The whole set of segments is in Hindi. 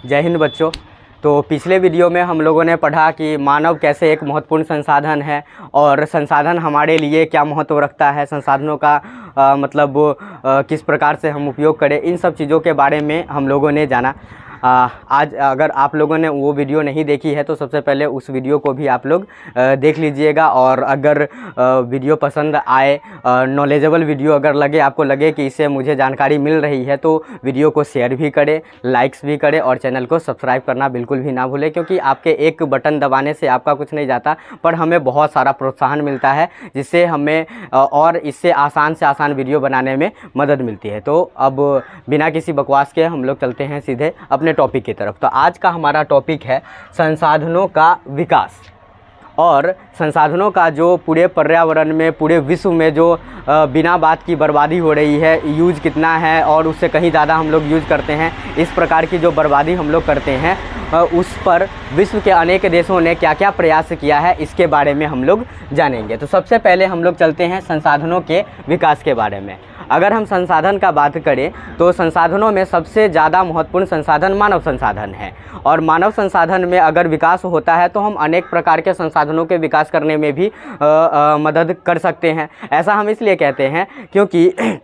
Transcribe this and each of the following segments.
जय हिंद बच्चों। तो पिछले वीडियो में हम लोगों ने पढ़ा कि मानव कैसे एक महत्वपूर्ण संसाधन है और संसाधन हमारे लिए क्या महत्व रखता है, संसाधनों का किस प्रकार से हम उपयोग करें, इन सब चीज़ों के बारे में हम लोगों ने जाना। आज अगर आप लोगों ने वो वीडियो नहीं देखी है तो सबसे पहले उस वीडियो को भी आप लोग देख लीजिएगा। और अगर वीडियो पसंद आए, नॉलेजेबल वीडियो अगर लगे, आपको लगे कि इससे मुझे जानकारी मिल रही है, तो वीडियो को शेयर भी करें, लाइक्स भी करें और चैनल को सब्सक्राइब करना बिल्कुल भी ना भूलें, क्योंकि आपके एक बटन दबाने से आपका कुछ नहीं जाता, पर हमें बहुत सारा प्रोत्साहन मिलता है, जिससे हमें और इससे आसान से आसान वीडियो बनाने में मदद मिलती है। तो अब बिना किसी बकवास के हम लोग चलते हैं सीधे अपने टॉपिक की तरफ। तो आज का हमारा टॉपिक है संसाधनों का विकास और संसाधनों का जो पूरे पर्यावरण में, पूरे विश्व में जो बिना बात की बर्बादी हो रही है, यूज कितना है और उससे कहीं ज़्यादा हम लोग यूज करते हैं, इस प्रकार की जो बर्बादी हम लोग करते हैं, उस पर विश्व के अनेक देशों ने क्या क्या प्रयास किया है, इसके बारे में हम लोग जानेंगे। तो सबसे पहले हम लोग चलते हैं संसाधनों के विकास के बारे में। अगर हम संसाधन का बात करें तो संसाधनों में सबसे ज़्यादा महत्वपूर्ण संसाधन मानव संसाधन है। और मानव संसाधन में अगर विकास होता है तो हम अनेक प्रकार के संसाधनों के विकास करने में भी मदद कर सकते हैं। ऐसा हम इसलिए कहते हैं क्योंकि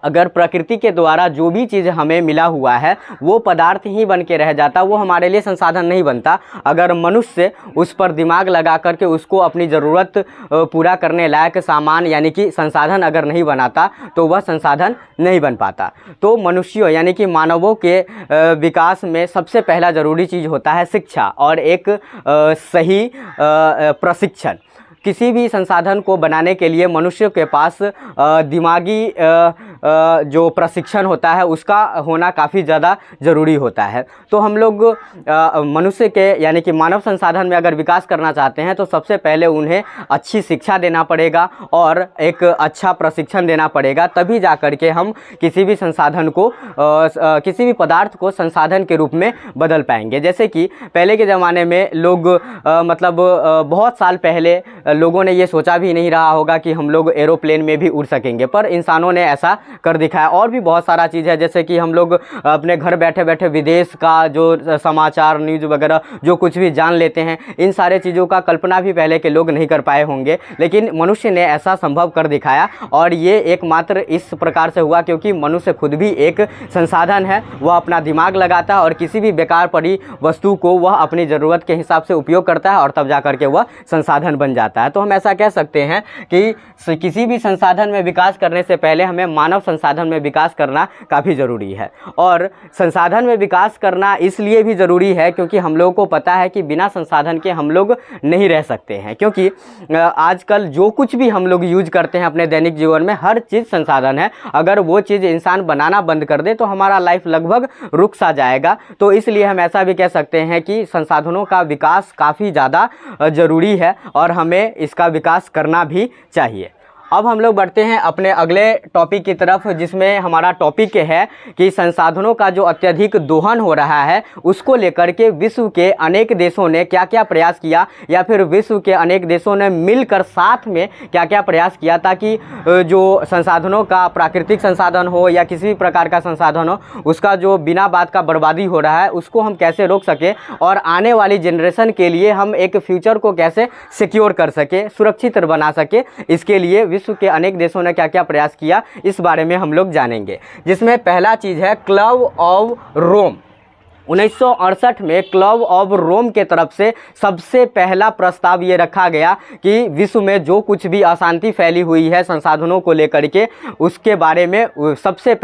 अगर प्रकृति के द्वारा जो भी चीज़ हमें मिला हुआ है वो पदार्थ ही बन के रह जाता, वो हमारे लिए संसाधन नहीं बनता। अगर मनुष्य उस पर दिमाग लगा करके उसको अपनी ज़रूरत पूरा करने लायक सामान यानी कि संसाधन अगर नहीं बनाता तो वह संसाधन नहीं बन पाता। तो मनुष्यों यानी कि मानवों के विकास में सबसे पहला ज़रूरी चीज़ होता है शिक्षा और एक सही प्रशिक्षण। किसी भी संसाधन को बनाने के लिए मनुष्य के पास दिमागी जो प्रशिक्षण होता है उसका होना काफ़ी ज़्यादा ज़रूरी होता है। तो हम लोग मनुष्य के यानी कि मानव संसाधन में अगर विकास करना चाहते हैं तो सबसे पहले उन्हें अच्छी शिक्षा देना पड़ेगा और एक अच्छा प्रशिक्षण देना पड़ेगा, तभी जा कर के हम किसी भी संसाधन को किसी भी पदार्थ को संसाधन के रूप में बदल पाएंगे। जैसे कि पहले के ज़माने में लोग बहुत साल पहले लोगों ने ये सोचा भी नहीं रहा होगा कि हम लोग एरोप्लेन में भी उड़ सकेंगे, पर इंसानों ने ऐसा कर दिखाया। और भी बहुत सारा चीज़ है, जैसे कि हम लोग अपने घर बैठे बैठे विदेश का जो समाचार, न्यूज़ वगैरह जो कुछ भी जान लेते हैं। इन सारे चीज़ों का कल्पना भी पहले के लोग नहीं कर पाए होंगे, लेकिन मनुष्य ने ऐसा संभव कर दिखाया। और ये एकमात्र इस प्रकार से हुआ क्योंकि मनुष्य खुद भी एक संसाधन है। वह अपना दिमाग लगाता है और किसी भी बेकार पड़ी वस्तु को वह अपनी ज़रूरत के हिसाब से उपयोग करता है और तब जा कर के वह संसाधन बन जाता है। तो हम ऐसा कह सकते हैं कि किसी भी संसाधन में विकास करने से पहले हमें मानव संसाधन में विकास करना काफ़ी ज़रूरी है। और संसाधन में विकास करना इसलिए भी ज़रूरी है क्योंकि हम लोगों को पता है कि बिना संसाधन के हम लोग नहीं रह सकते हैं। क्योंकि आजकल जो कुछ भी हम लोग यूज करते हैं अपने दैनिक जीवन में, हर चीज़ संसाधन है। अगर वो चीज़ इंसान बनाना बंद कर दे तो हमारा लाइफ लगभग रुक सा जाएगा। तो इसलिए हम ऐसा भी कह सकते हैं कि संसाधनों का विकास काफ़ी ज़्यादा ज़रूरी है और हमें इसका विकास करना भी चाहिए। अब हम लोग बढ़ते हैं अपने अगले टॉपिक की तरफ, जिसमें हमारा टॉपिक है कि संसाधनों का जो अत्यधिक दोहन हो रहा है उसको लेकर के विश्व के अनेक देशों ने क्या क्या प्रयास किया, या फिर विश्व के अनेक देशों ने मिलकर साथ में क्या क्या प्रयास किया, ताकि जो संसाधनों का, प्राकृतिक संसाधन हो या किसी भी प्रकार का संसाधन हो, उसका जो बिना बात का बर्बादी हो रहा है उसको हम कैसे रोक सके और आने वाली जनरेशन के लिए हम एक फ्यूचर को कैसे सिक्योर कर सके, सुरक्षित बना सके। इसके लिए विश्व के अनेक देशों ने क्या क्या प्रयास किया, इस बारे में हम लोग जानेंगे। जिसमें पहला चीज़ है क्लब ऑफ रोम। 1968 में क्लब ऑफ रोम के तरफ से सबसे पहला प्रस्ताव ये रखा गया कि विश्व में जो कुछ भी अशांति फैली हुई है संसाधनों को लेकर के, उसके बारे में सबसे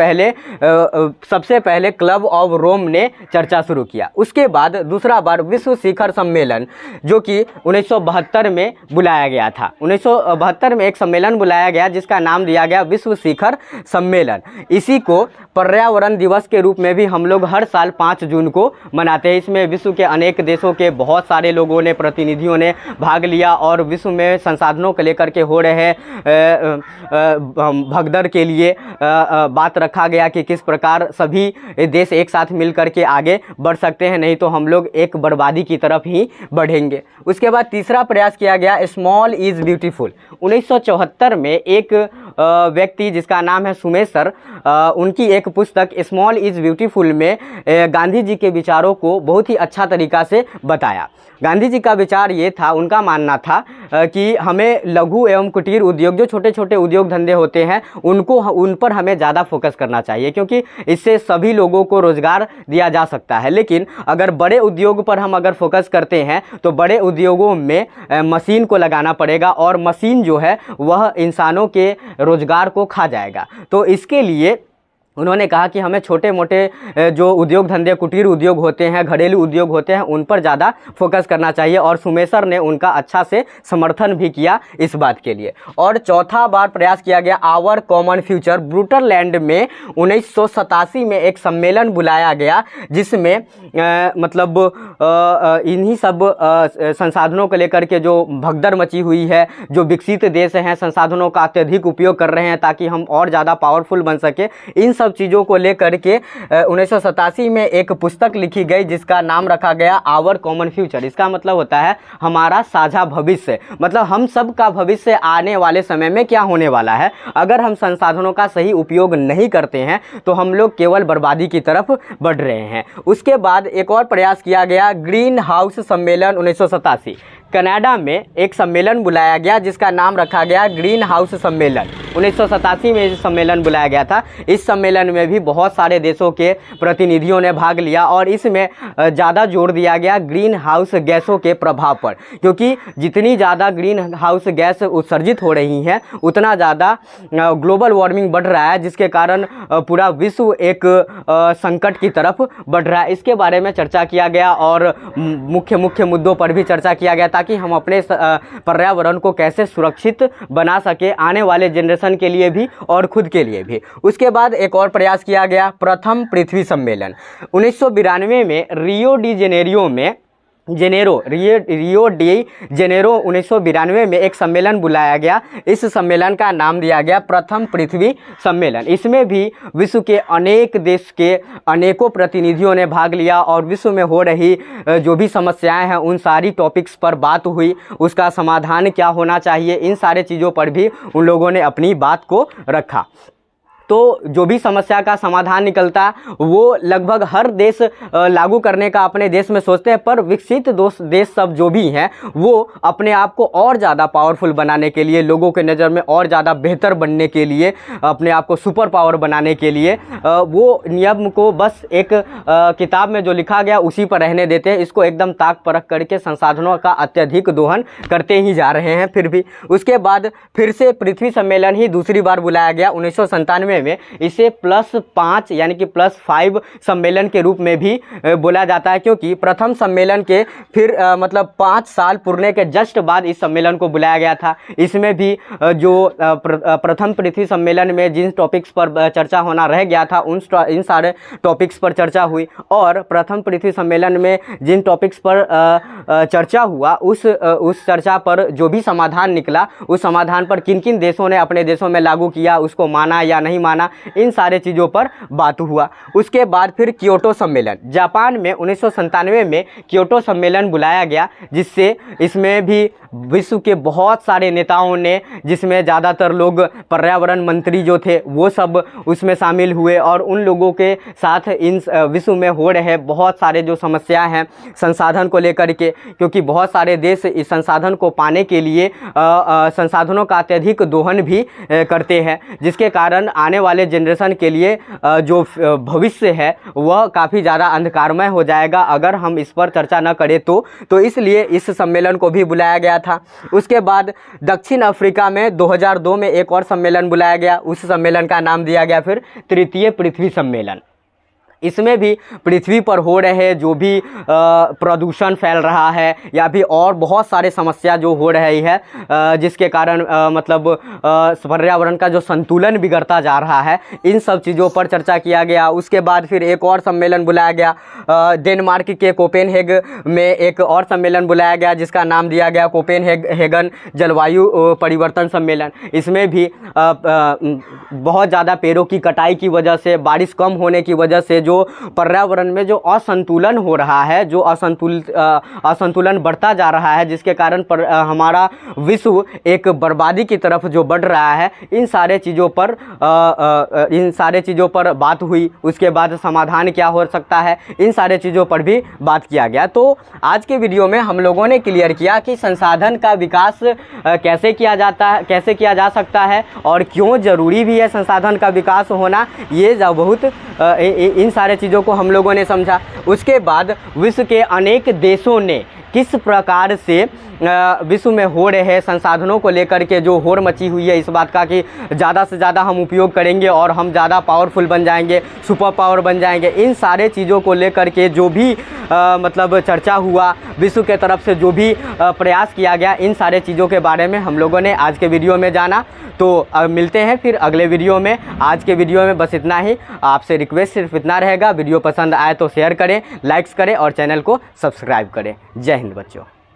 पहले क्लब ऑफ रोम ने चर्चा शुरू किया। उसके बाद दूसरा बार विश्व शिखर सम्मेलन, जो कि 1972 में बुलाया गया था। 1972 में एक सम्मेलन बुलाया गया जिसका नाम दिया गया विश्व शिखर सम्मेलन। इसी को पर्यावरण दिवस के रूप में भी हम लोग हर साल 5 जून को मनाते हैं। इसमें विश्व के अनेक देशों के बहुत सारे लोगों ने, प्रतिनिधियों ने भाग लिया और विश्व में संसाधनों को लेकर के हो रहे भगदड़ के लिए बात रखा गया कि किस प्रकार सभी देश एक साथ मिलकर के आगे बढ़ सकते हैं, नहीं तो हम लोग एक बर्बादी की तरफ ही बढ़ेंगे। उसके बाद तीसरा प्रयास किया गया स्मॉल इज़ ब्यूटीफुल। 1974 में एक व्यक्ति जिसका नाम है सुमेश सर, उनकी एक पुस्तक स्मॉल इज़ ब्यूटीफुल में गांधी जी के विचारों को बहुत ही अच्छा तरीक़ा से बताया। गांधी जी का विचार ये था, उनका मानना था कि हमें लघु एवं कुटीर उद्योग, जो छोटे छोटे उद्योग धंधे होते हैं, उन पर हमें ज़्यादा फोकस करना चाहिए, क्योंकि इससे सभी लोगों को रोज़गार दिया जा सकता है। लेकिन अगर बड़े उद्योग पर हम अगर फोकस करते हैं तो बड़े उद्योगों में मशीन को लगाना पड़ेगा और मशीन जो है वह इंसानों के रोज़गार को खा जाएगा। तो इसके लिए उन्होंने कहा कि हमें छोटे मोटे जो उद्योग धंधे, कुटीर उद्योग होते हैं, घरेलू उद्योग होते हैं, उन पर ज़्यादा फोकस करना चाहिए और सुमेशर ने उनका अच्छा से समर्थन भी किया इस बात के लिए। और चौथा बार प्रयास किया गया आवर कॉमन फ्यूचर, ब्रूटरलैंड में 1987 में एक सम्मेलन बुलाया गया, जिसमें मतलब इन्हीं सब संसाधनों को लेकर के जो भगदड़ मची हुई है, जो विकसित देश हैं संसाधनों का अत्यधिक उपयोग कर रहे हैं ताकि हम और ज़्यादा पावरफुल बन सके, इन सब चीज़ों को लेकर के 1987 में एक पुस्तक लिखी गई जिसका नाम रखा गया आवर कॉमन फ्यूचर। इसका मतलब होता है हमारा साझा भविष्य, मतलब हम सब का भविष्य आने वाले समय में क्या होने वाला है। अगर हम संसाधनों का सही उपयोग नहीं करते हैं तो हम लोग केवल बर्बादी की तरफ बढ़ रहे हैं। उसके बाद एक और प्रयास किया गया ग्रीन हाउस सम्मेलन 1987, कनाडा में एक सम्मेलन बुलाया गया जिसका नाम रखा गया ग्रीन हाउस सम्मेलन। 1987 में इस सम्मेलन बुलाया गया था। इस सम्मेलन में भी बहुत सारे देशों के प्रतिनिधियों ने भाग लिया और इसमें ज़्यादा जोर दिया गया ग्रीन हाउस गैसों के प्रभाव पर, क्योंकि जितनी ज़्यादा ग्रीन हाउस गैस उत्सर्जित हो रही हैं उतना ज़्यादा ग्लोबल वार्मिंग बढ़ रहा है, जिसके कारण पूरा विश्व एक संकट की तरफ बढ़ रहा है। इसके बारे में चर्चा किया गया और मुख्य मुद्दों पर भी चर्चा किया गया ताकि हम अपने पर्यावरण को कैसे सुरक्षित बना सके आने वाले जनरेशन के लिए भी और खुद के लिए भी। उसके बाद एक और प्रयास किया गया प्रथम पृथ्वी सम्मेलन 1992 में रियो डी जेनेरियो में रियो डी जेनेरो 1992 में एक सम्मेलन बुलाया गया। इस सम्मेलन का नाम दिया गया प्रथम पृथ्वी सम्मेलन। इसमें भी विश्व के अनेक देश के अनेकों प्रतिनिधियों ने भाग लिया और विश्व में हो रही जो भी समस्याएं हैं उन सारी टॉपिक्स पर बात हुई, उसका समाधान क्या होना चाहिए, इन सारे चीज़ों पर भी उन लोगों ने अपनी बात को रखा। तो जो भी समस्या का समाधान निकलता वो लगभग हर देश लागू करने का अपने देश में सोचते हैं, पर विकसित देश सब जो भी हैं वो अपने आप को और ज़्यादा पावरफुल बनाने के लिए, लोगों के नज़र में और ज़्यादा बेहतर बनने के लिए, अपने आप को सुपर पावर बनाने के लिए वो नियम को बस एक किताब में जो लिखा गया उसी पर रहने देते हैं। इसको एकदम ताक परख करके संसाधनों का अत्यधिक दोहन करते ही जा रहे हैं फिर भी। उसके बाद फिर से पृथ्वी सम्मेलन ही दूसरी बार बुलाया गया 1997 में। इसे +5 यानी कि +5 सम्मेलन के रूप में भी बोला जाता है, क्योंकि प्रथम सम्मेलन के फिर मतलब 5 साल पुरने के जस्ट बाद इस सम्मेलन को बुलाया गया था। इसमें भी जो प्रथम पृथ्वी सम्मेलन में जिन टॉपिक्स पर चर्चा होना रह गया था इन सारे टॉपिक्स पर चर्चा हुई और प्रथम पृथ्वी सम्मेलन में जिन टॉपिक्स पर चर्चा हुआ उस चर्चा पर जो भी समाधान निकला, उस समाधान पर किन किन देशों ने अपने देशों में लागू किया, उसको माना या नहीं माना, इन सारे चीज़ों पर बात हुआ। उसके बाद फिर क्योटो सम्मेलन जापान में 1997 में क्योटो सम्मेलन बुलाया गया, जिससे इसमें भी विश्व के बहुत सारे नेताओं ने, जिसमें ज़्यादातर लोग पर्यावरण मंत्री जो थे वो सब उसमें शामिल हुए और उन लोगों के साथ इन विश्व में हो रहे बहुत सारे जो समस्याएं हैं संसाधन को लेकर के, क्योंकि बहुत सारे देश इस संसाधन को पाने के लिए संसाधनों का अत्यधिक दोहन भी करते हैं, जिसके कारण आने वाले जनरेशन के लिए जो भविष्य है वह काफ़ी ज़्यादा अंधकारमय हो जाएगा अगर हम इस पर चर्चा न करें तो इसलिए इस सम्मेलन को भी बुलाया गया था। उसके बाद दक्षिण अफ्रीका में 2002 में एक और सम्मेलन बुलाया गया। उस सम्मेलन का नाम दिया गया फिर तृतीय पृथ्वी सम्मेलन। इसमें भी पृथ्वी पर हो रहे जो भी प्रदूषण फैल रहा है या भी और बहुत सारे समस्या जो हो रही है, जिसके कारण मतलब पर्यावरण का जो संतुलन बिगड़ता जा रहा है, इन सब चीज़ों पर चर्चा किया गया। उसके बाद फिर एक और सम्मेलन बुलाया गया डेनमार्क के कोपेनहेग में एक और सम्मेलन बुलाया गया जिसका नाम दिया गया कोपेनहेगन जलवायु परिवर्तन सम्मेलन। इसमें भी बहुत ज़्यादा पेड़ों की कटाई की वजह से, बारिश कम होने की वजह से जो पर्यावरण में जो असंतुलन हो रहा है, जो असंतुलन बढ़ता जा रहा है, जिसके कारण हमारा विश्व एक बर्बादी की तरफ जो बढ़ रहा है, इन सारे चीज़ों पर बात हुई। उसके बाद समाधान क्या हो सकता है, इन सारे चीज़ों पर भी बात किया गया। तो आज के वीडियो में हम लोगों ने क्लियर किया कि संसाधन का विकास कैसे किया जा सकता है और क्यों ज़रूरी भी है संसाधन का विकास होना, ये बहुत इन सारे चीज़ों को हम लोगों ने समझा। उसके बाद विश्व के अनेक देशों ने किस प्रकार से विश्व में हो रहे संसाधनों को लेकर के जो होड़ मची हुई है, इस बात का कि ज़्यादा से ज़्यादा हम उपयोग करेंगे और हम ज़्यादा पावरफुल बन जाएंगे, सुपर पावर बन जाएंगे, इन सारे चीज़ों को लेकर के जो भी मतलब चर्चा हुआ, विश्व के तरफ से जो भी प्रयास किया गया, इन सारे चीज़ों के बारे में हम लोगों ने आज के वीडियो में जाना। तो मिलते हैं फिर अगले वीडियो में। आज के वीडियो में बस इतना ही। आपसे रिक्वेस्ट सिर्फ इतना रहेगा, वीडियो पसंद आए तो शेयर करें, लाइक्स करें और चैनल को सब्सक्राइब करें। जय हिंद बच्चों।